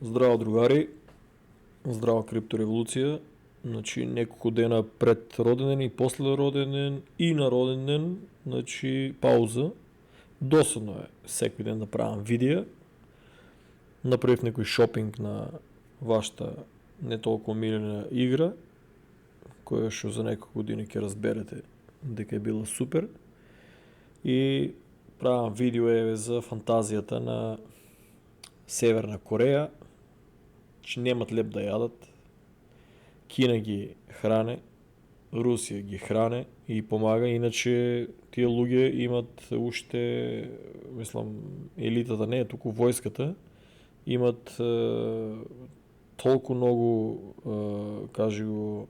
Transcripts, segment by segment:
Здраво, другари! Здрава криптореволюция! Значи няколко дена пред роден ден и после роден ден и на роден ден, значи пауза. Досадно е всеки ден да правим видео. Направих някой шопинг на вашата не толкова милена игра, коя ще за няколко години ќе разберете дека е била супер. И правим видео за фантазията на Северна Корея, че нямат леп да ядат. Кина ги хране, Русия ги хране и помага, иначе тия луѓе имат уште, мислам, елитата не е тук, войската, имат толку многу, кажи го,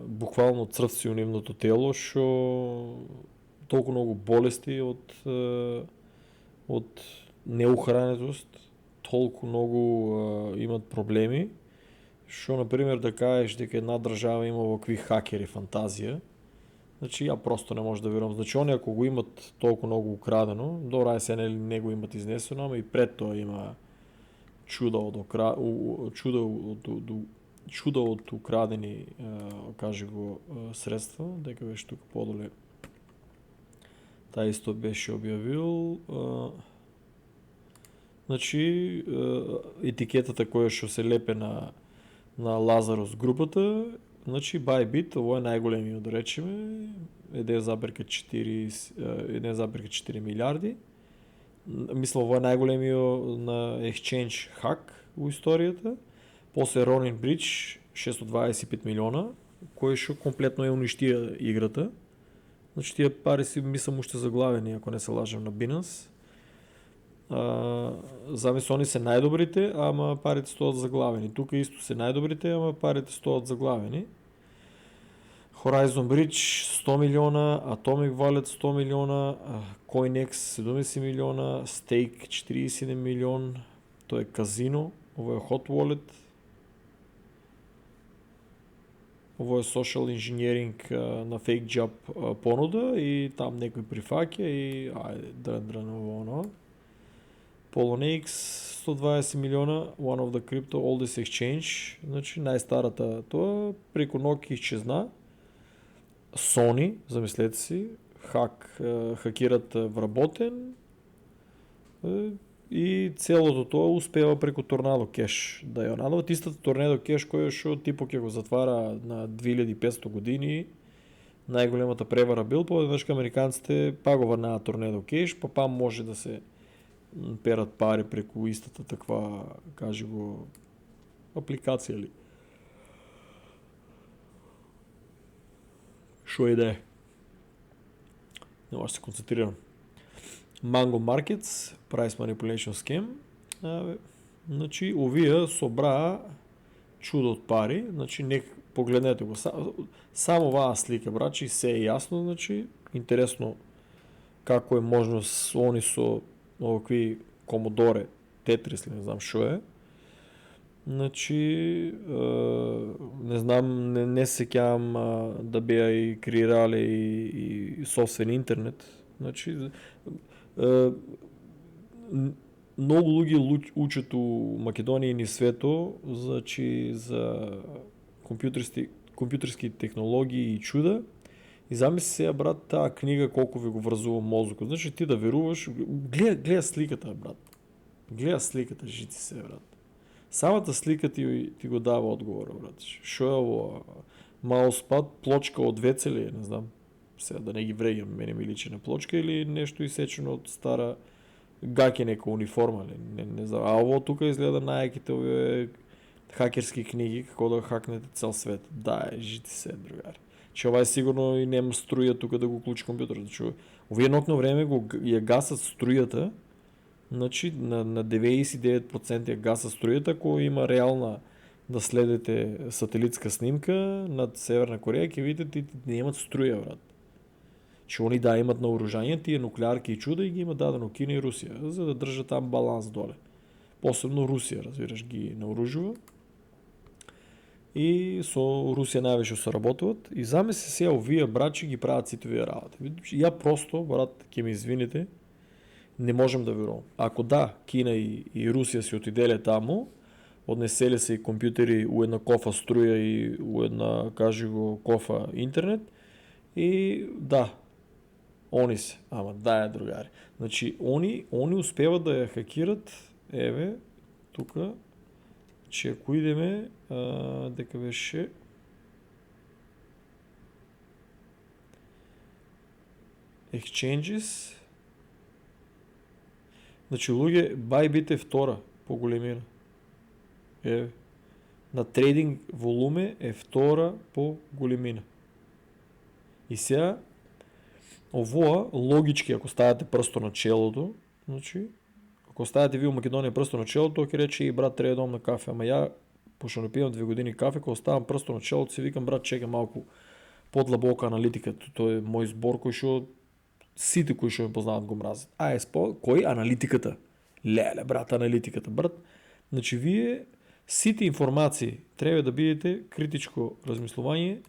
буквално црвци у нивното тело, што толку многу болести од неухранетост, толку многу имат проблеми, што, например, да кажеш дека една држава има вакви хакери фантазија, значи ја просто не може да верувам. Значи они ако го имат толку многу украдено, добра се не го имат изнесено, ама и пред тоа има чуда од украдени, кажи го, средства, дека беше тука подоле. Та исто беше објавил. Значи етикетата која што се лепе на Lazarus групата, значи Bybit, ово е најголемиот, да речеме, 1,4 милиарди. Мислам, ово е најголемиот на exchange хак у историјата. После Ronin Bridge 625 милиона, кој што комплетно е уништија играта. Значи тие пари си мислам уште заглавени, ако не се лажам, на Binance. Замисло, они се најдобрите, ама парите стоат заглавени. Тука исто се најдобрите, ама парите стоат заглавени. Horizon Bridge 100 милиона, Atomic Wallet 100 милиона, CoinEx 70 милиона, Stake 41 милион, тоа е казино, ово е Hot Wallet, ово е social engineering на fake job понуда и там некој прифаќа и ајде дран ово. Poloniex 120 милиона, one of the crypto oldest exchange, значи најстарата тоа, преку ноќ исчезна. Sony, замислете си, хакират вработен и целото тоа успева преку Tornado Cash да ја надават. Истата Tornado Cash која што типо ќе го затвара на 2500 години, најголемата превара бил, поведнаш американците па го врнаа Tornado Cash, па може да се перат пари преку истата таква, кажи го, апликација ли. Шо е да е? Не може да се концентрирам. Mango Markets, Price Manipulation Scam. Значи, овие собраа чудо од пари, значи погледнете го. Само оваа слика, брачи, се е јасно, значи, интересно како е можност они со овакви Commodore, Tetris, не знам шо е. Значи, не знам, не се сеќавам да беа и креирале и собствен интернет. Значи, многу луѓе учат у Македонија и низ свето, значи, за компјутерски технологии и чуда. И замисли се, брат, таа книга колку ви го врзува мозокот. Значи ти да веруваш, гледа сликата, брат. Гледа сликата, жити се, брат. Самата слика ти го дава одговор, брат. Шо е ово? Мауспад, плочка од вецели, не знам. Сега да не ги врегам, мене ми личи на плочка или нешто исечено од стара гаке нека униформа, не знам. А ово тука изгледа најаките овие хакерски книги, како да хакнете цел свет. Да, жити се, другари. Че ова е сигурно и нема струја тука да го клучи компјутерот. Значи, овие нокно време ја гасат струјата, значи на 99% ја гасат струјата, која има реална да следите сателитска снимка над Северна Кореја, ќе видите немат струја, брат. Че они да имат наоружање, тие нуклеарки и чуда и ги има дадено Кина и Русија, за да држат там баланс доле. Посебно Русија, разбираш, ги наоружува. И со Русија највеќе соработуваат и замисли се овие брачи ги прават сите овие работи. Ја просто, брат, ќе ми извините, не можем да верувам. Ако да, Кина и Русија си отиделе таму, однеселе се и компјутери у една кофа струја и у една, кажи го, кофа интернет, и да, они се, ама да е, другари. Значи, они успеват да ја хакират, еве, тука, че ако идеме, дека беше exchanges, значи луѓе, Bybit е втора по големина. Еве, на трейдинг волуме е втора по големина. И сега, овоа, логички, ако ставате прсто на челото, значи, ако ставате ви у Македонија прсто на челото, ќе рече и брат треба да одам на кафе. Ама ја, пошто не пијам 2 години кафе, кога ставам прсто на челото, си викам, брат, чека малку подлабока аналитика. Тој е мој збор кој што сите кои што ме познават го мразат. Кој? Аналитиката. Леле, брат, аналитиката. Брат, значи вие сите информации треба да бидете критичко размислување,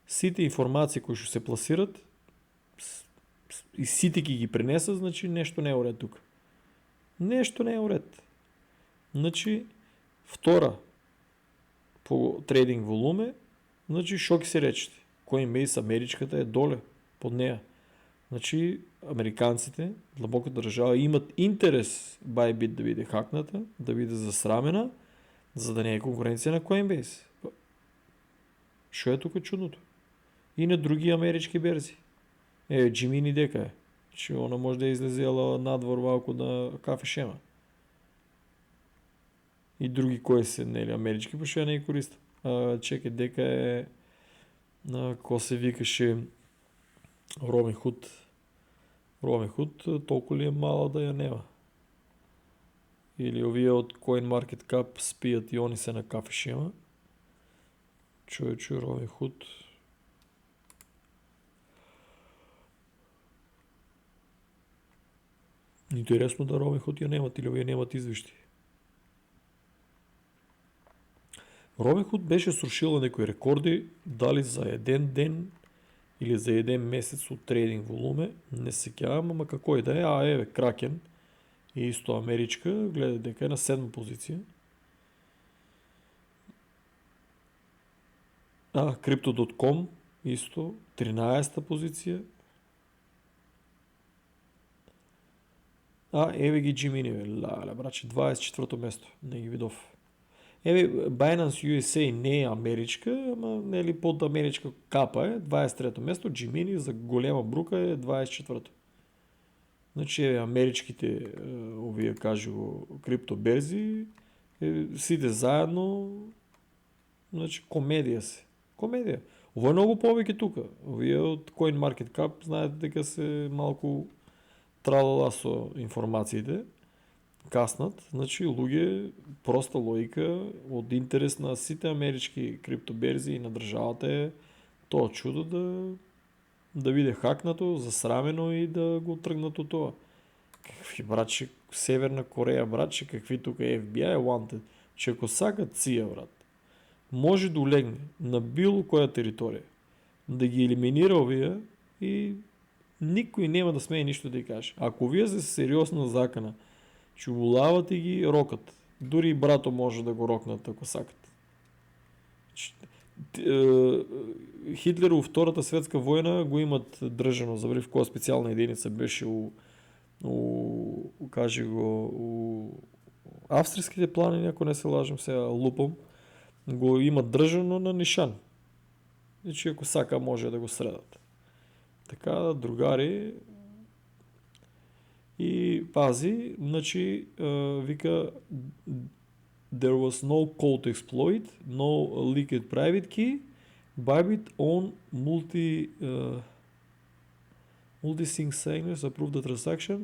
сите информации кои што се пласират и сите ги пренесат, значи нешто не е уред тука. Нешто не е уред. Значи, втора по трейдинг волуме, значи шо ќе се речете? Coinbase америчката е доле под неа. Значи, американците, длабоката држава, имат интерес Bybit да биде хакната, да биде засрамена, за да не е конкуренција на Coinbase. Шо е тука чудното? И на други амерички берзи. Gemini дека е. Че она може да е излезела надвор малку на кафе шема. И други кои се, нели, амерички, пошто ја не ги користам. Чекай, дека е, ко се викаше, Robinhood. Robinhood толку ли е мала да ја нема? Или овие од CoinMarketCap спијат и они се на кафе шема? Човече, Robinhood. Интересно да Robinhood ја немат или овие немат извишти. Robinhood беше срушила некои рекорди, дали за еден ден или за еден месец од трейдинг волуме, не се сеќавам, ама како и да е, еве, Kraken, и исто америчка, гледа дека е на 7 позиција. Crypto.com, исто, 13 позиција. Еве ги Gemini, леле, браче, 24-то место, не ги видов. Еве, Binance USA не е америчка, ама нели под америчка капа е, 23-то место, Gemini за голема брука е 24-то. Значи, еве, америчките, овие, кажи го, криптоберзи, сите заедно, значи, комедија се. Комедија. Ово е многу повеќе тука. Овие од CoinMarketCap, знаете дека се малку тралала со информациите, каснат, значи луѓе, проста логика, од интерес на сите амерички криптоберзи и на државата е тоа чудо да биде хакнато, засрамено и да го тргнат од тоа. Какви, братче, Северна Кореја, братче, какви тука FBI wanted, че ако сакат CIA, брат, може да улегне на било која територија, да ги елиминира овие и никој нема да смее ништо да ги каже. Ако вие се сериозна закана, чувулават и ги рокат. Дури и брато може да го рокнат ако сакат. Хитлер у Втората светска војна го имат држано за прв која специјална единица беше кажи го, у австриските планини, ако не се лажам, сега лупам, го имат држано на нишан. Значи, ако сака, може да го средат. Така, другари, и пази, значи, вика, there was no code to exploit, no leaked private key, Bybit on multi-sig signers approved the transaction,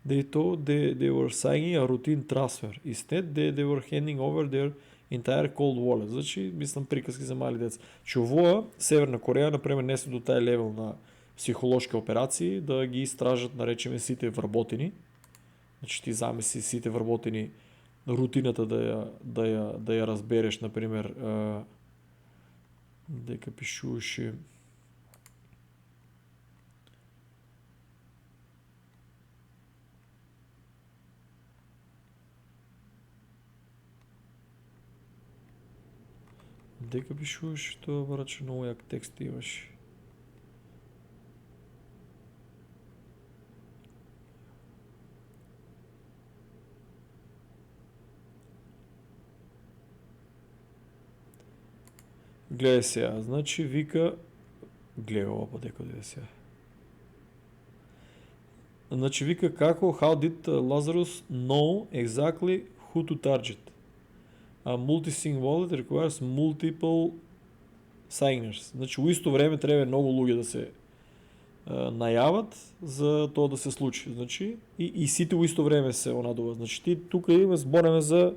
they thought they were signing a routine transfer. Instead, they were handing over their entire cold wallet. Значи, мислам, приказки за мали деца. Че овоа, Северна Кореја, например, не се до тај левел на психолошки операции, да ги истражат, наречеме, сите вработени. Значи, ти замисли сите вработени, рутината да ја разбереш, например, дека пишуваше . Дека пишуваш това, брат, че много як текст имаш. Гледай сега, значи вика... Гледай опа, дека да е сега. Значи вика како, how did Lazarus know exactly who to target? A multi-sig wallet requires multiple signers. Значи у исто време треба много луѓе да се најават за тоа да се случи. Значи и сите у исто време се онадува. Значи ти тука има збореме за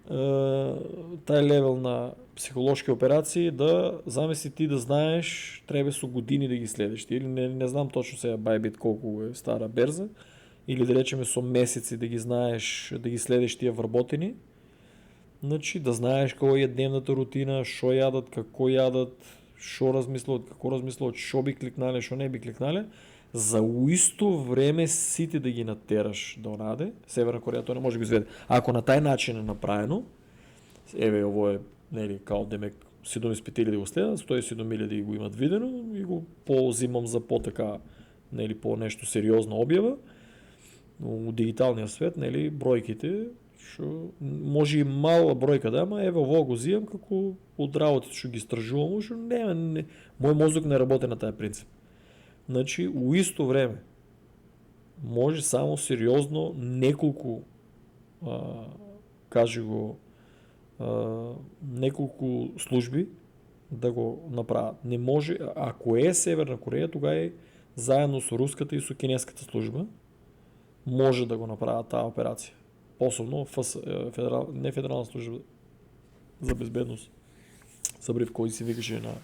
тај левел на психолошки операции, да замисли ти да знаеш, треба со години да ги следиш. Или не знам точно сега Bybit колку е стара берза, или да речеме со месеци да ги знаеш, да ги следиш тие вработени. Значи да знаеш која е дневната рутина, шо јадат, како јадат, шо размислуват, како размислуват, шо би кликнале, шо не би кликнале, за у исто време сите да ги натераш до онаде. Северна Кореја тоа не може да го изведе. Ако на тај начин е направено, еве ово е, нели, као демек 75.000 да го следат, 107.000 го имат видено и го позимам за по-така, нели, по нешто сериозна објава. У дигиталниот свет, нели, бројките, шо може и мала бројка да, ама еве ово го зијам како од работите што ги истражувам, што не, мој мозок не работи на тај принцип. Значи, у исто време може само сериозно неколку кажи го неколку служби да го направат. Не може, ако е Северна Кореја, тога е заедно со руската и со кинеската служба може да го направат таа операција. Посебно не федерална служба за безбедност. Забрив кој си викаше на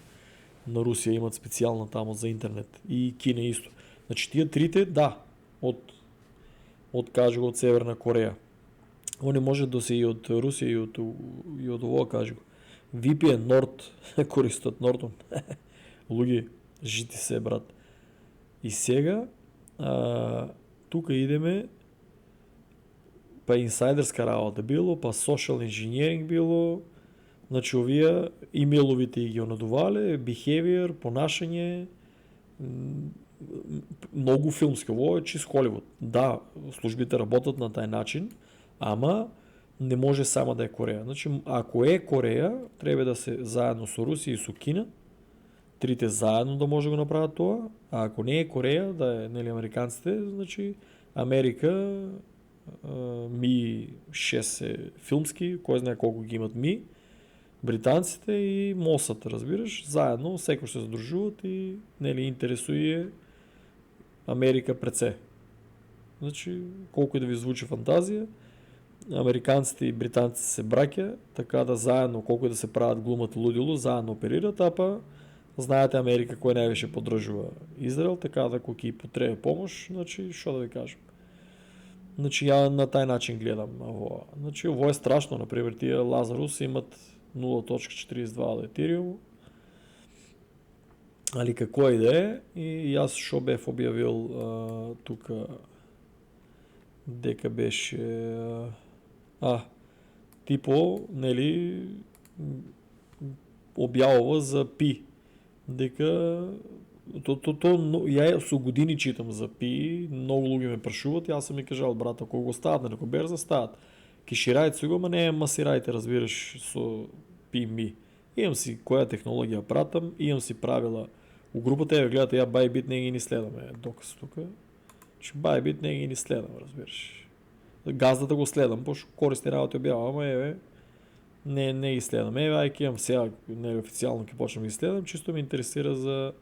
Русија имат специјална тамо за интернет и Кина исто. Значи тие трите, да, од кажи го од Северна Кореја. Они може да се и од Русија и од ово кажи го. VPN Nord користат Нортон. Луѓе, жити се, брат. И сега тука идеме па инсайдерска работа било, па social engineering било. Значи овие имейловите ги онадувале, behavior, понашање, многу филмски, ово е чист Холивуд. Да, службите работат на тај начин, ама не може само да е Кореја. Значи, ако е Кореја, треба да се заедно со Русија и со Кина, трите заедно да може да го направат тоа, а ако не е Кореја, да е, нели, американците, значи Америка, Ми 6 е филмски, кој знае колку ги имат Ми, британците и МОСАД, разбираш, заедно, секој се задружуваат и, нели, интересуе Америка пред се. Значи, колку и да ви звучи фантазија, американците и британците се браќа, така да заедно, колку и да се прават глумата лудило, заедно оперират, апа знаете Америка кој највише поддржува Израел, така да кога ќе потреба помош, значи, што да ви кажам. Значи, ја на тај начин гледам ово. Значи, ово е страшно, например, тие Лазарус имат 0.42 од Етериум, али како и да е, и јас шо бев објавил тука дека беше типо, нели, објавува за Пи, дека ја со години читам за Пи, многу луѓе ме прашуваат, јас сам ми кажал, брат, ако го стават на некој берза, стават. Киширајте си го, ама не масирајте, разбираш, со Пи Ми. Имам си која технологија пратам, имам си правила. У групата, еве, гледате, ја Bybit не ги ни следаме, доказ тука. Че Bybit не ги ни следам, разбираш. Газдата го следам, пошто користни работи објавам, ама еве, не ги следам. Еве, ајке имам сега, не официјално ќе почнам да ги следам, чисто ме интересира за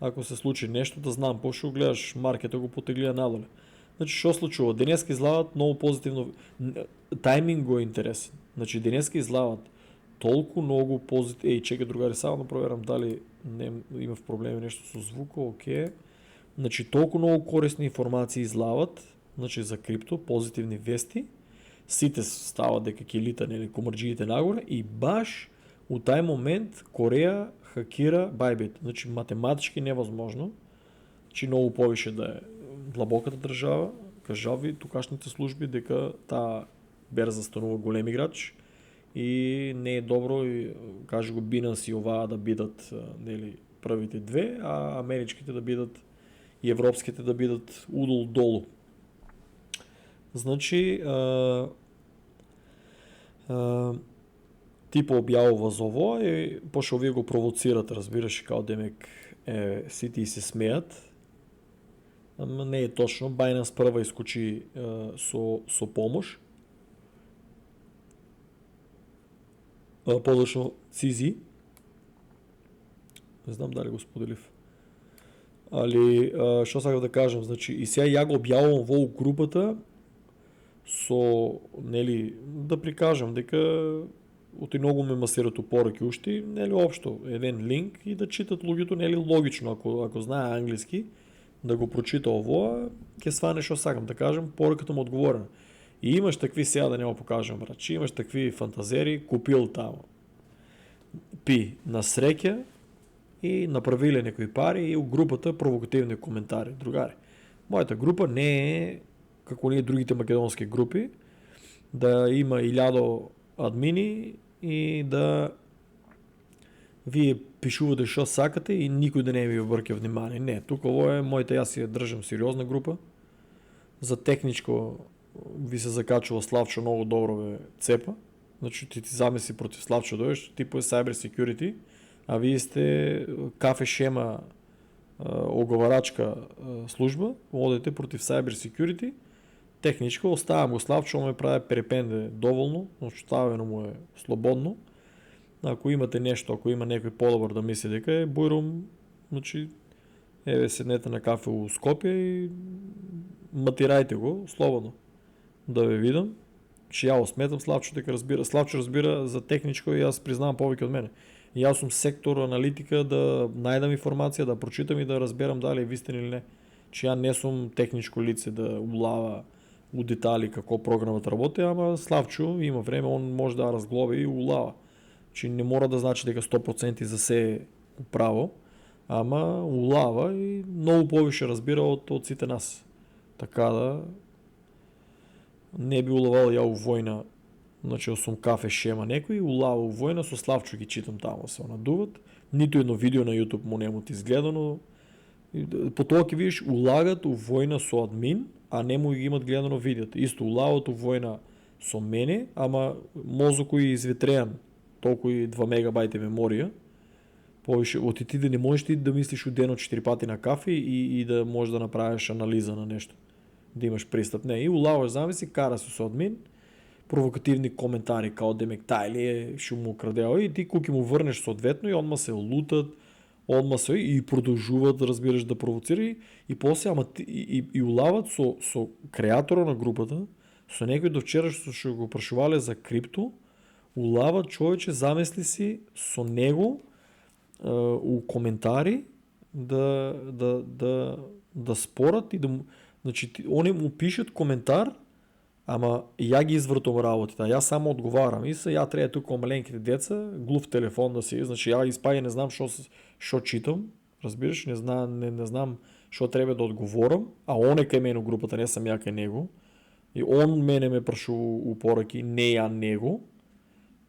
ако се случи нешто да знам, пошто гледаш маркета го потеглија надоле. Значи, што случува? Денеска излават многу позитивно, тајминг го е интересен. Значи, денеска излават толку многу позитивно, чекај другари, само да проверам дали не имав проблеми нешто со звуко, окей. Значи, толку многу корисни информации излават, значи за крипто, позитивни вести, сите стават дека ќе лита, нели, комарџиите нагоре и баш у тај момент Кореја хакира Bybit. Значи, математички невозможно, че многу повише да е длабоката држава, кажал ви тукашните служби дека таа берза станува голем играч и не е добро, и, каже го Binance и ова да бидат нели, првите две, а америчките да бидат и европските да бидат удол долу. Значи, типа објавува за ово и пошто овие го провоцират, разбираш, као демек сите и се смеат. Ама не е точно. Binance прва искочи со помош. Подошно CZ. Не знам дали го споделив. Али, што сакав да кажам, значи, и сега ја го објавувам во групата со, нели, да прикажам дека оти многу ме масират упораки ушти, нели, општо, еден линк и да читат луѓето, нели, логично, ако знае англиски, да го прочита ово, ќе сване што сакам да кажам, пораката му одговорена. И имаш такви, сега да не го покажам, брат, че имаш такви фантазери, купил тамо. Пи на среќа и направиле некои пари и у групата провокативни коментари. Другари, мојата група не е како ние другите македонски групи, да има 1000 админи и да вие пишувате што сакате и никој да не ви обрке внимание. Не, тука ово е мојата, јас ја држам сериозна група. За техничко ви се закачува Славчо, многу добро ве цепа. Значи ти замисли против Славчо дојдеш, типо е cyber security, а вие сте кафе шема оговарачка служба, одете против cyber security. Техничко оставам го Славчо, ме прави перепенде доволно, оставено му е слободно. Ако имате нешто, ако има некој подобар да мисли дека е бујрум, значи еве седнете на кафе у Скопје и матирајте го слободно. Да ве видам, че ја сметам Славчо дека разбира. Славчо разбира за техничко и јас признавам повеќе од мене. И јас сум сектор аналитика, да најдам информација, да прочитам и да разберам дали е вистина или не. Че ја не сум техничко лице да улава у детали како програмата работи, ама Славчо има време, он може да разглоби и улава. Че не мора да значи дека 100% за се право, ама улава и многу повише разбира од сите нас. Така да не би улавал ја у војна, значи сум кафе шема некој, улава у војна, со Славчо ги читам тамо се надуват. Ниту едно видео на YouTube му нему ти изгледано. По тоа ќе видиш улагат у војна со админ, а нему ги имат гледано видеото. Исто улават у војна со мене, ама мозокот е изветреан, толку и 2 мегабајти меморија. Повише, оти ти да не можеш ти да мислиш у денот 4 пати на кафе и да можеш да направиш анализа на нешто. Да имаш пристап. Не, и улаваш замисли, кара се со админ, провокативни коментари, као демек тај ли е, шо му крадео, и ти кога му врнеш соодветно и онма се лутат, онма се и продолжуваат да разбираш да провоцира и после, ама и улават со креатора на групата, со некој до вчера што го прашувале за крипто, улават човече, замисли си со него у коментари да спорат и да му, значи они му пишат коментар, ама ја ги извртам работите, ја само одговарам и се ја треба тука маленките деца, глув телефон да си, значи ја испаѓа не знам што читам, разбираш, не знам што треба да одговорам, а он е кај мене у групата, не сам ја кај него. И он мене ме прашува упораки, не ја него.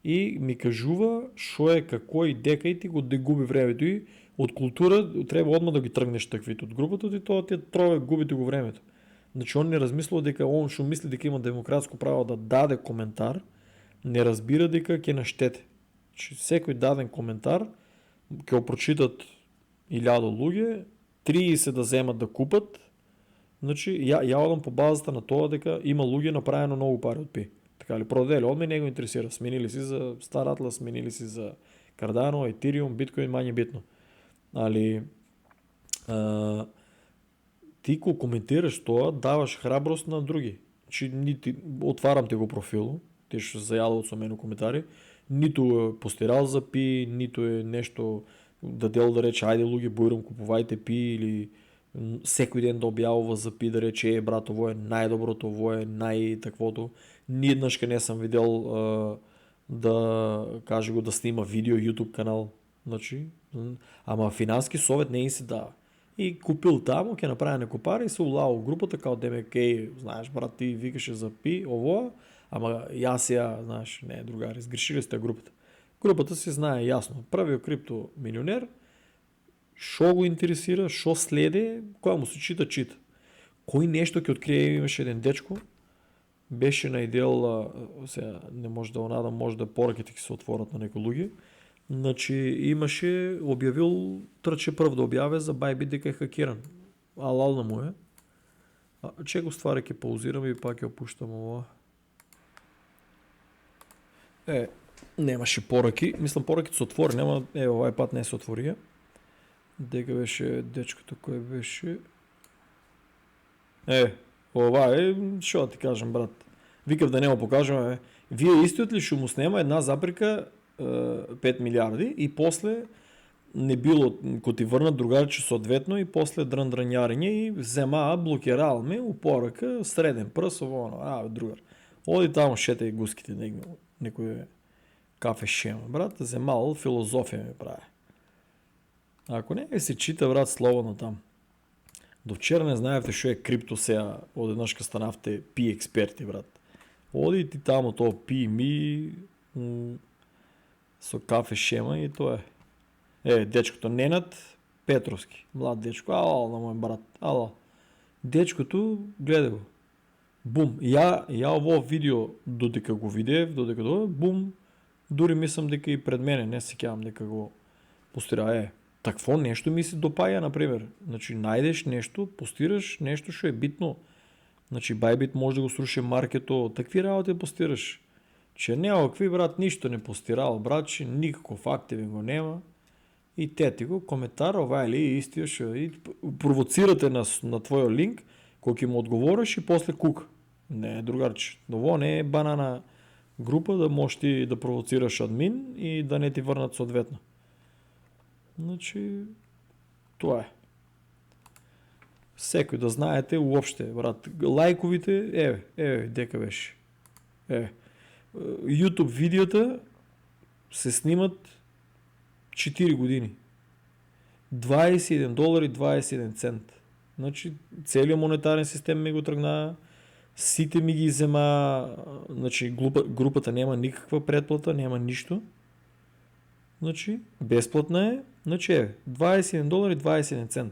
И ми кажува што е, како и дека и ти го дегуби времето и од култура треба одма да ги тргнеш таквите од групата и тоа ти трове губите го времето. Значи он не размислува дека он што мисли дека има демократско право да даде коментар, не разбира дека ќе наштете. Значи секој даден коментар ќе го прочитат 1000 луѓе, 30 да земат да купат. Значи ја одам по базата на тоа дека има луѓе направено многу пари од пи. Така ли продели, од мене не го интересира. Сменили си за Star Atlas, сменили си за Cardano, Ethereum, Bitcoin, мање битно. Али ти кога коментираш тоа, даваш храброст на други. Значи отварам ти го профил, ти што зајадуват со мене коментари, ниту е постирал за пи, ниту е нешто да дел да рече ајде луѓе бујрум купувајте пи или секој ден да објавува за пи да рече брат ово е најдоброто, ово е најтаквото. Ниеднаш не сам видел да каже го да снима видео YouTube канал, значи, ама финански совет не им се дава. И купил там, ке направи на копара и се улал групата, као демек, знаеш, брат, ти викаше за пи, ово, ама аз я, знаеш, не, другари, сгрешили сте групата. Групата си знае ясно, правил крипто милионер, шо го интересира, шо следе, кой му се чита. Кой нещо ке открие, имаше един дечко, беше наидел, сега не може да онада, може да поръките ки се отворят на некои луги. Значи имаше, обявил, тръче пръв да обявя за Bybit дека е хакиран. Алална му е. Че го стваря ке паузирам и пак я опущам ова. Немаше поръки. Мислям поръките се отвори, няма, ovaj път не се отвори. Дека беше дечкото, кой беше? Това е, шо да ти кажем, брат. Викав да не го покажем, Вие истият ли ще му снема една заприка 5 милиарди и после не било, ко ти върнат другарче съответно и после дръндранярење и взема блокирал ме, упоръка, среден пръс, другар. Оди там шета и гуските, некој кафе шема, брат, вземал филозофия ми прави. Ако не се чита, брат, слободно там. До вчера не знаевте шо е крипто сега, одеднъжка станавте пи експерти, брат. Оди ти тамо то пи ми со кафе шема и то е. Дечкото Ненад Петровски, млад дечко, на мой брат, Дечкото, гледай го. Бум, я ово видео, додека го видев, бум, дури мислам дека и пред мене, не се кявам дека го постира, Такво нещо ми се допая, например. Значи, найдеш нещо, постираш нещо, що е битно. Значи, Bybit може да го сруши маркето. Такви работи постираш. Че няма какви, брат, нищо не постирал, брат, че никакъв активен го няма. И те ти го коментар, ова или истия, и провоцирате на твоя линк, кој му отговориш и после кук. Не, другарче. Това не е банана група да можеш ти да провоцираш админ и да не ти върнат съответно. Значи, това е. Секој да знаете уопште, брат. Лайковите, дека беше. YouTube видеота се снимат 4 години. $21.21. Значи, целият монетарен систем ми го тръгна, сите ми ги взема, значи групата няма никаква предплата, няма нищо. Значи, безплатна е, значи $21.21.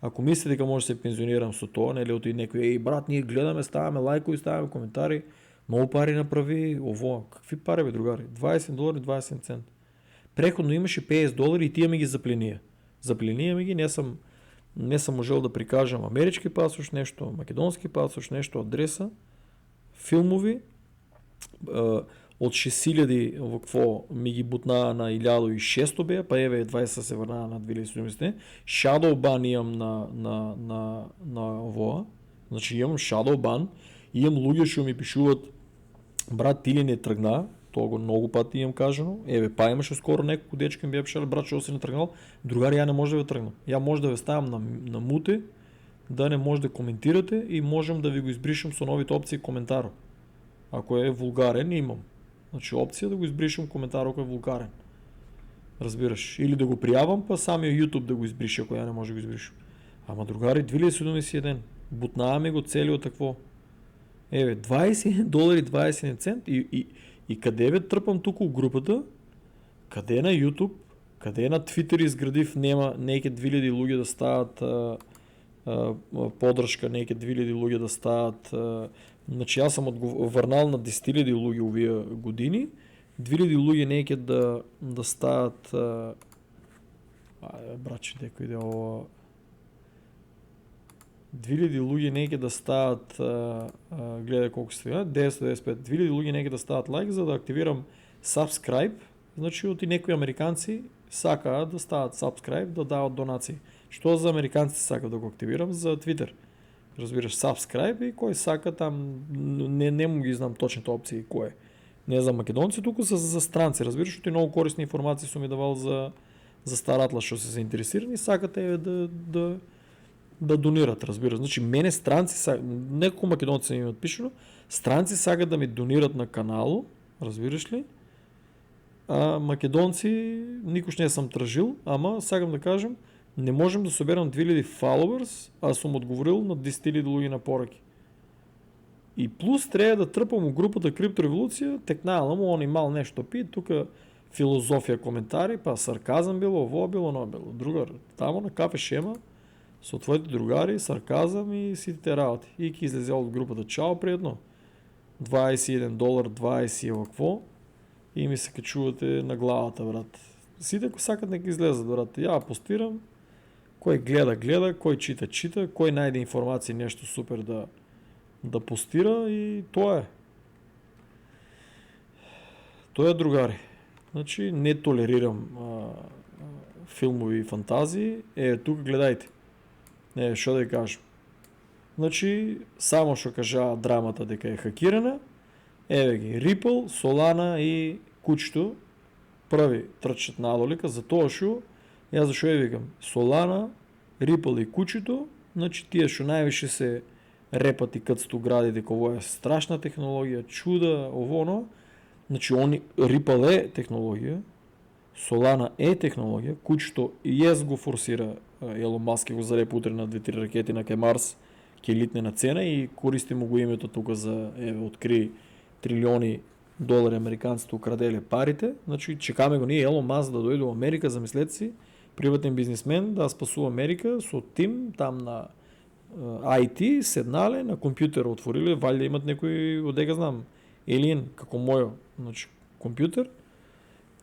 Ако мислите дека може да се пензионирам со тоа, нели оти некој, брат, ние гледаме, ставаме лайкови, ставаме коментари, много пари направи, какви пари бе, другари? $21.20. Преходно имаше $50 и тия ми ги запления. Запления ми ги, не съм можел да прикажам амерички пасош нещо, македонски пасош нещо, адреса, филмови, от 6000 во какво ми ги бутна на 1600 бе, па 20 се върна на 2070. Shadow ban имам на ОВО. Значи имам Shadow ban, имам луѓе што ми пишуват, брат, ти ли не тръгна, тоа го много пати имам кажано. Па имаше скоро некој дечко ми бе пишал, брат, што си не тръгнал, другари, ја не може да ве тръгна. Ја може да ве ставам на муте, да не може да коментирате и можем да ви го избришам со новите опции коментаро. Ако е вулгарен, имам. Значи опция да го избришам коментар, ако е вулгарен. Разбираш. Или да го приявам, па самия YouTube да го избриша, ако я не може да го избришам. Ама другари, 2071. Бутнаваме го целиот такво. $21.21 и къде бе тръпам тук у групата, къде на YouTube, къде на Twitter изградив неке 2000 луѓе да стават подръжка, неке 2000 луѓе да стават. Значи аз съм върнал на 10 000 луѓе овие години, 2000 луѓе неке да стават браче, дека иде ова 2000 луѓе неке да стават гледай колко сега, 995, 2000 луѓе неке да стават лайк, за да активирам subscribe, значи от и некои американци сака да стават subscribe, да дават донации. Що за американците сака да го активирам? За Twitter. Разбираш, subscribe и кой сака там, не му ги знам точните опции кое. Не за македонци, тук са за странци, разбираш, защото и много корисни информации съм ми давал за Стар Атлас, що се заинтересирани, сакате да донират, разбираш. Значи мене странци, неколко македонци са ми отпишено, странци сакат да ми донират на канало, разбираш ли? А македонци никош не съм тражил, ама сакам да кажем, Не можем да съберам 2000 followers, аз съм отговорил на 10 000 луги на поръки. И плюс трябва да тръпам у групата Криптореволюция, текнала му, он имал нещо пи, тук филозофия, коментари, па сарказъм било, ово било, но било. Другар, там на кафе шема, с твоите другари, сарказъм и сите работи. И ки излезе от групата, чао приятно, $21, 20 какво, и ми се качувате на главата, брат. Сите косакът не ги излезат, брат. Я постирам, кой гледа, кой чита, кой найде информация, нещо супер да постира и то е. То е, другари. Значи не толерирам филмови фантазии. Тук гледайте. Що да ви кажем. Значи, само ще кажа драмата дека е хакирана. Ги, Ripple, Solana и кучето прави тръчат надолика, за това шо, аз защо викам, Solana, Ripple и кучето, значи тия шо най-више се репат и кътсто гради, деково е страшна технология, чуда, овоно, значи Ripple е технология, Solana е технология, кучето и го форсира, Елон Маск го зарепа утре на 2-3 ракети на Марс, ке литне на цена и користи му го името тук за откри трилиони долари американците украдели парите. Значи чекаме го ние Елон Маск да дойде до Америка, замислете си, приватен бизнесмен да спасува Америка с от тим там на IT, седнале, на компютър отворили, вали да имат някой, одега знам, Елин, како моя, значи компютър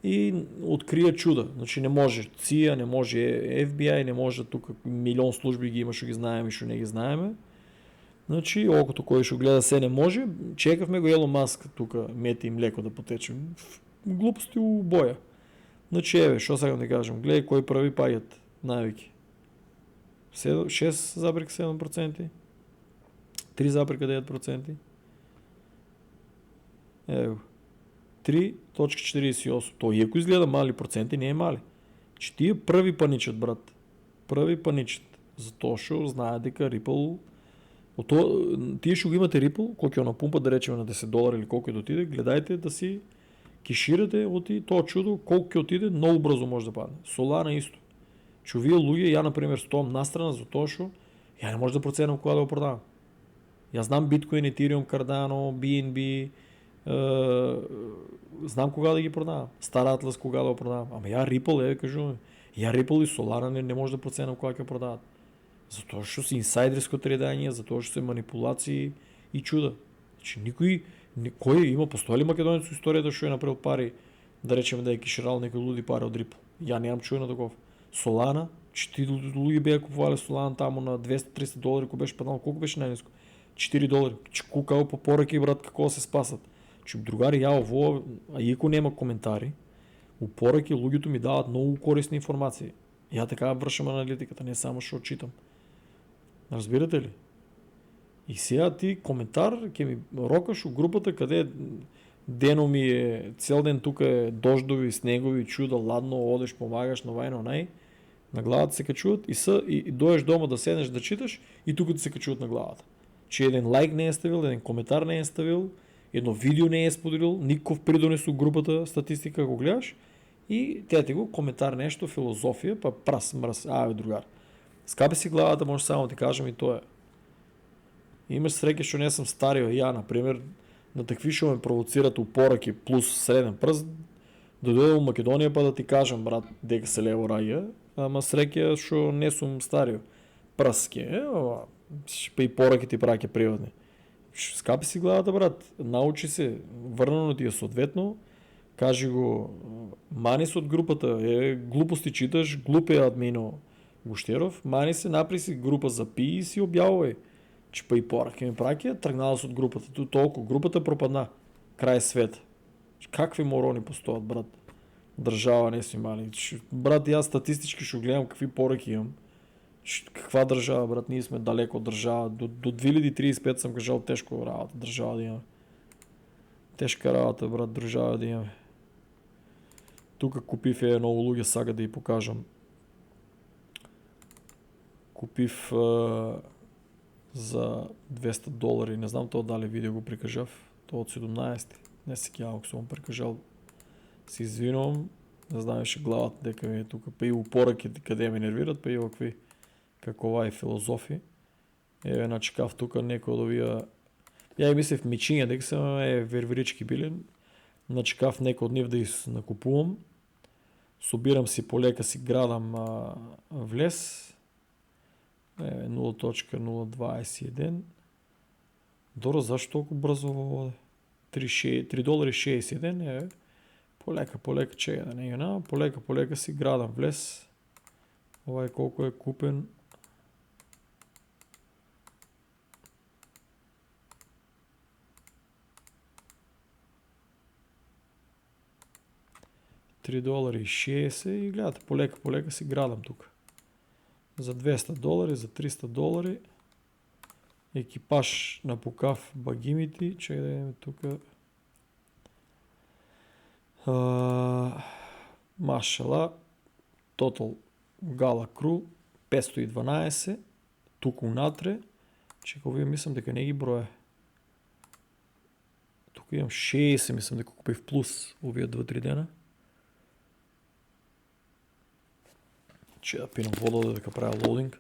и открия чуда. Значи не може CIA, не може FBI, не може тук милион служби ги има, ще ги знаем и ще не ги знаеме. Значи, окото кой ще гледа се не може, чекахме го Елон Маск тук, мете и млеко да потечем. Глупости у боя. Значи, що сега да кажем, гледай кой прави паят навики. 6,7%, 3,9%. 3,48%. То и ако изгледа мали проценти, не е мали. Че тия прави паничат, брат. Прави паничат. Зато ще знае дека Ripple. Тие ще го имате Ripple, колко е на пумпа, да речем на $10 или колко е да отиде, гледайте да си кеширате от и то чудо, колко е отиде, много бързо може да падне. Solana исто. Че вие луѓе, я например стом настрана за то, шо я не може да проценам кога да го продавам. Я знам Bitcoin, Ethereum, Cardano, BNB, знам кога да ги продавам. Star Atlas кога да го продавам. Ама я Ripple, кажу, я Ripple и Solana не може да проценам кога ќе продават. Затоа што се инсайдерско тредание, затоа што се манипулации и чуда. Значи кој има постојали македонец во историјата што е направил пари, да речеме да е кеширал некои луди пари од Ripple. Ја немам чуено таков. Solana, че луѓе беа купувале Solana таму на $200-300, кој беше паднал, колку беше најниско? $4. Че кукао по пораки, брат, како се спасат. Че другари, ја ово, а иако нема коментари, у пораки луѓето ми дават многу корисни информации. Ја така вршам аналитиката, не само што читам. Разбирате ли? И сега ти коментар ќе ми рокаш у групата каде дено ми е, цел ден тук е дождови, снегови, чуда, ладно, одеш, помагаш, на вајно, най. На главата се качуват и доеш дома да седнеш да читаш и тук се качуват на главата. Че един лайк не е ставил, един коментар не е ставил, едно видео не е споделил, никаков придонес у групата статистика го гледаш и те ти го коментар нещо, филозофия, па прас, мръс, другар. Скапи си главата, може само ти кажем и то е. Имаш среќа што не съм старио ја, например, на такви што ме провоцират упораки плюс среден пръст, да дойдем в Македонија па да ти кажам, брат, дека се лево раѓа, ама среќа што не сум старио. Пръски, па и пораки ти праќа приватни. Скапи си главата, брат, научи се, върнано ти е съответно, кажи го, мани се от групата, глупости читаш, глупе админо Гущеров, мани се, напри си група за пи и си обявувай. Че па и пораки ми праќа, тръгнала се от групата, толкова групата пропадна, край света. Какви морони постоят, брат? Държава не си мали. Брат, аз статистички ще гледам какви пораки имам. Каква държава, брат? Ние сме далеко от държава. До 2035 съм кажал тежко работа, държава да имаме. Тежка работа, брат, държава да имаме. Тук купив много луѓе, сага да й покажам. Купив за $200. Не знам това дали видео го прикажав. То от 17. Не си кял, ако съм прикажал. Си извинувам. Знаеш главата дека ми е тука, па и упоръки къде ме нервират, па и какви какова е филозофия. Еве на чекав тука некој од овие. Ја и мислев мичиња дека се верверички били. На чекав некој од нив да накупувам. Собирам си полека си градам влез. 0.021. Добро, зашто толку брзо оде? $3.61, полека чега да не е полека си градам влез. Ова е колко е купен. $3.60 и гледате, полека си градам тук. За $200, за $300. Екипаж на покав багимити. Чекай да видим тук. Машала. Total Gala Crew 512. Тук унатре. Чекай, вие мислям дека не ги броя. Тук имам 60, мислям дека купив плюс овие 2-3 дена. Че да пинам вода дека правя лоудинг.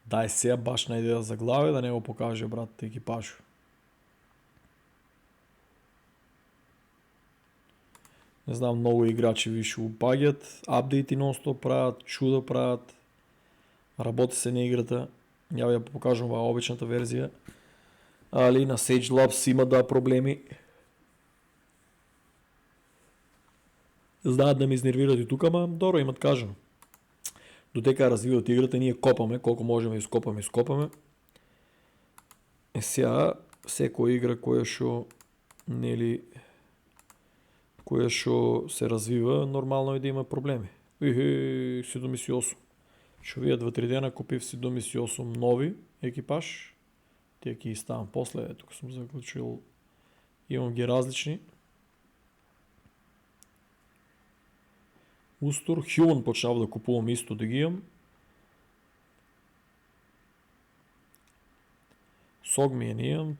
Дай сега баш на идея за глави да не го покаже брат екипажу. Не знам, много играчи више упагят, апдейти нон-стоп правят, чуда правят, работи се на играта. Я ви покажам ова обичната верзия. Али на Sage Labs има проблеми. Знаят да ме изнервират и тук, ама добро имат кажано. Дотека развиват играта, ние копаме, колко можем да изкопаме. Сега, секоја игра која што се развива, нормално е да има проблеми. 78. Шо вие 2-3 дена купив 78 нови екипаж. Тие ќе ставам после, тук съм заклучил. Имам ги различни. Устор, Human почнав да купувам исто да ги имам. Согми не имам,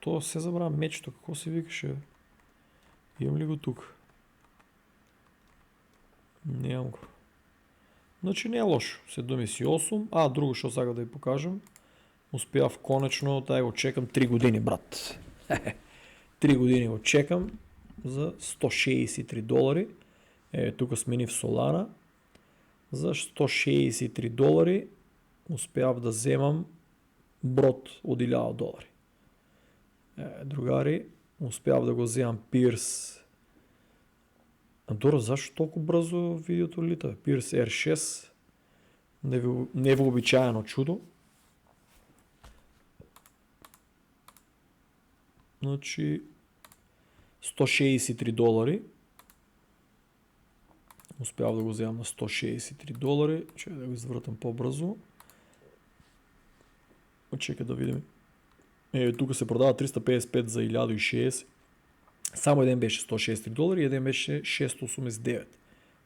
то се забрава мечто, како се викаше? Имам ли го тук? Немам го. Значи не е лошо. 78. Друго што сакам да ви покажам. Успеав конечно, тај го чекам 3 години, брат. 3 години го чекам за $163. Тука сменив Solana. За $163 успеав да земам брод од $1000. Другари, успеав да го земам Pierce. Добро, зашто толку брзо видеото лита? Pierce R6. Невообичаено чудо. Значи $163. Успявам да го вземам на $163. Чекай да го извъртам по-бързо. Чекай да видим. Тук се продава 355 за 1060. Само един беше $163 и един беше 689.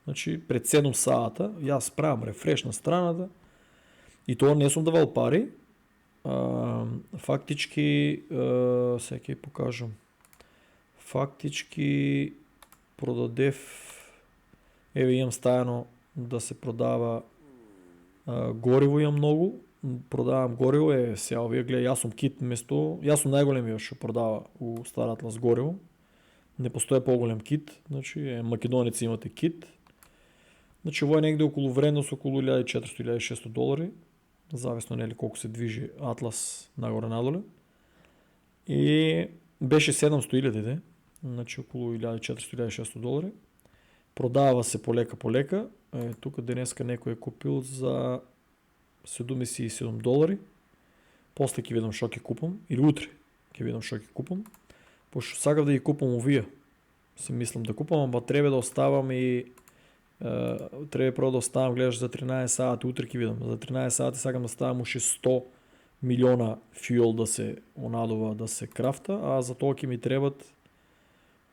Значи пред 7 сата аз правям рефреш на страната и това не съм давал пари. Фактички сега ќе покажам. Фактички продадев. Еве имам стаяно да се продава гориво, имам много. Продавам гориво, сега вие гледа, јас сум кит место, јас сум најголемиот што продава у Стар Атлас гориво. Не постои по-голем кит, значи македонеци имате кит. Значи ово е негде околу вредност околу $1400-1600, зависно нели колку се движи Атлас нагоре-надоле. И беше 700.000, значи околу $1400-1600. Продава се полека. Тук денеска некој е купил за $77. После ќе видам што ќе купам, или утре ќе видам што ќе купам. Пошто сакав да ги купам овие. Си мислам да купам, ама треба да оставам и треба прво да оставам, гледаш за 13 сати, утре ќе видам. За 13 сати сакам да ставам уште 100 милиона фюел да се онадува, да се крафта, а за тоа ќе ми требат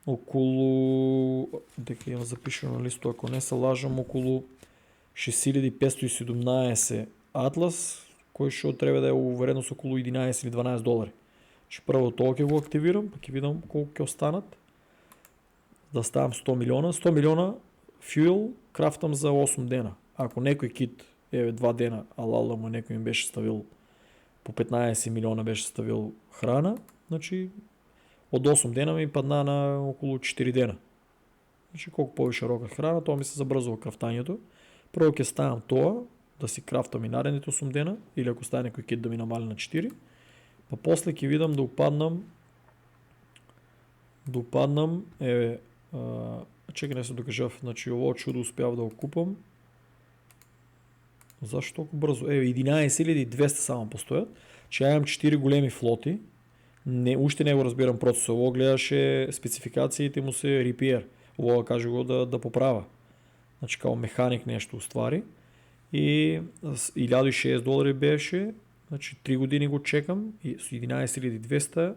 околу, дека имам запишено на листо, ако не се лажам, околу 6517 Атлас, кој што треба да е у вредност околу 11 или 12 долари. Че прво тоа ќе го активирам, па ќе видам колку ќе останат. Да ставам 100 милиона. 100 милиона fuel крафтам за 8 дена. Ако некој кит, 2 дена, алала му некој им беше ставил по 15 милиона беше ставил храна, значи од 8 дена ми падна на околу 4 дена. Значи колку повише рока храна, тоа ми се забрзува крафтањето. Прво ќе ставам тоа, да си крафтам и наредните 8 дена, или ако стане некој кит да ми намали на 4, па после ќе видам да упаднам, чекай не се докажав, значи ово чудо успяв да го купам. Зашто толку брзо? 11.200 само постојат, че ја имам 4 големи флоти, уште не го разбирам процесот, ово гледаше спецификациите му се repair, ово каже го да поправа. Значи као механик нешто уствари. И 1006 долари беше, значи 3 години го чекам и с 11.200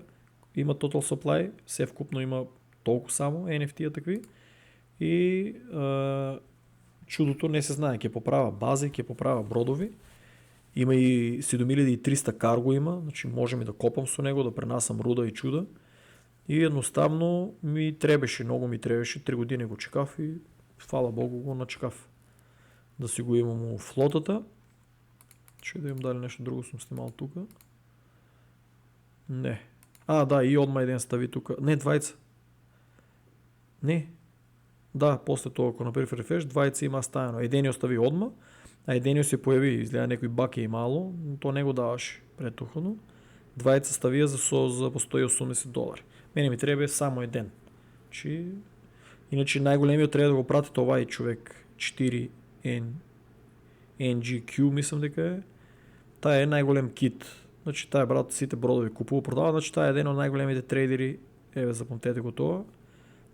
има total supply, се вкупно има толку само NFT-а такви и чудото не се знае, ќе поправа бази, ќе поправа бродови, има и 7300 карго има, значи можем и да копам со него, да пренасам руда и чуда и едноставно ми требеше, много ми требеше, 3 години го чекав и фала Богу го начекав. Да си го имам у флотата. Ще да им дали нещо друго съм снимал тука. Не. Да, и одма еден стави тука. Не, двајца. Не. Да, после тоа, ако направи рефреш, двајца има ставено. Едениот остави одма, а едениот се појави, изгледа некој бак е имало, но то не го даваше претухано. Двајца ставија за по 180 долари. Мене ми треба само еден. Иначе најголемиот треба да го прати това и човек 4 NGQ, мислам дека е. Таа е најголем кит. Значи таа брат сите бродови купува, продава, значи таа е еден од најголемите трейдери, запомнете го тоа.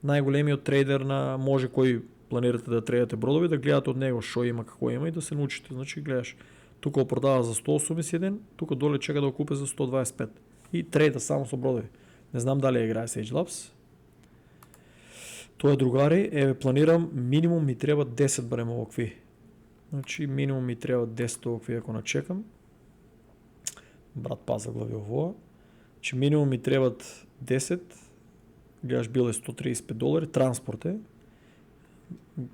Најголемиот трейдер на може кој планирате да трейдате бродови, да гледате од него што има, како има и да се научите. Значи гледаш, тука го продава за 181, тука доле чека да го купи за 125. И трейда само со бродови. Не знам дали играе Sage Labs. Тоа другари, планирам минимум ми треба 10 барем овакви. Значи минимум ми треба 10 овакви ако начекам. Брат паза глави ово. Значи минимум ми требат 10. Гледаш бил е 135 долари, транспорт е.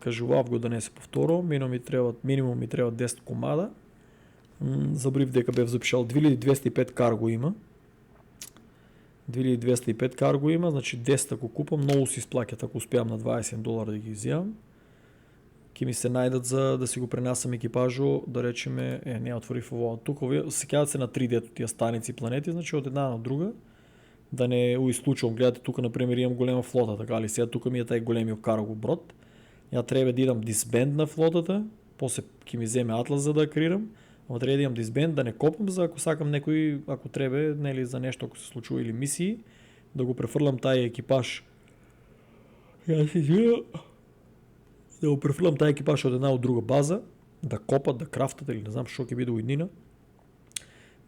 Кажував го да не се повторо. Минимум ми треба 10 комада. Забрив дека бев запишал 2205 карго има. 2205 карго има, значи 10 ако купам, много си изплакят ако успявам на 20 долара да ги изявам. Ки ми се најдат за да си го пренасам екипажо, да речеме, не отворив ово. Тук се кадат се на 3D тия станици планети, значи од една на друга. Да не уислучувам, гледате тука например имам голема флота, така ли сега тука ми е тај големиот карго брод. Ја треба да идам дисбенд на флотата, после ќе ми земе Атлас за да акрирам. Ама треба да имам дисбенд, да не копам за ако сакам некој, ако треба, нели за нешто ако се случува или мисии, да го префрлам тај екипаж. Да го префрлам тај екипаж од една од друга база, да копат, да крафтат или не знам што ќе биде уиднина.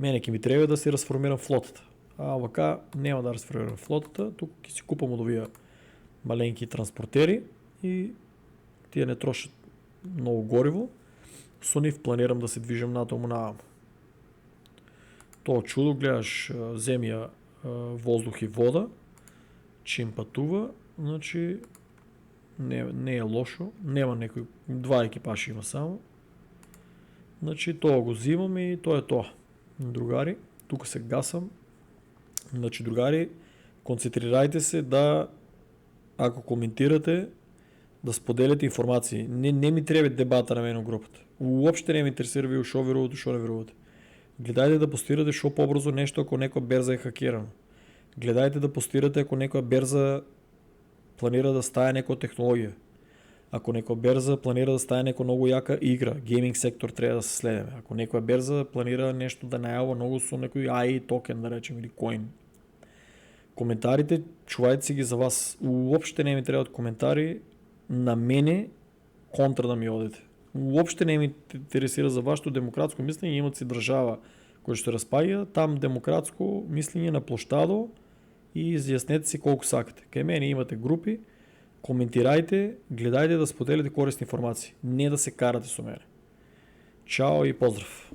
Мене ќе ми треба да се разформирам флотата. А вака нема да разформирам флотата, тук ќе си купам од овие маленки транспортери и тие не трошат многу гориво. Со нив планирам да се движам натаму на тоа чудо, гледаш земја, воздух и вода, чим патува, значи не е лошо, нема некој, 2 екипажи има само. Значи тоа го зимам и тоа е тоа. Другари, тука се гасам. Значи другари, концентрирајте се да, ако коментирате, да споделите информации. Не ми треба дебата на мене у групата. Уопште не ме интересира ви шо верувате, шо не верувате. Гледајте да постирате шо побрзо нешто ако некоја берза е хакерано. Гледајте да постирате ако некоја берза планира да стае некоја технологија. Ако некоја берза планира да стае некоја многу јака игра, гейминг сектор треба да се следеме. Ако некоја берза планира нешто да најавува многу со некој AI токен, да речем, или коин. Коментарите, чувајте си ги за вас. Уопште не ми требаат коментари на мене контра да ми одите. Уопште не ми интересира за вашето демократско мислење, имат си држава која што распаѓа, там демократско мислење на площадо и изјаснете си колку сакате. Кај мене имате групи, коментирајте, гледајте да споделите корисни информации, не да се карате со мене. Чао и поздрав!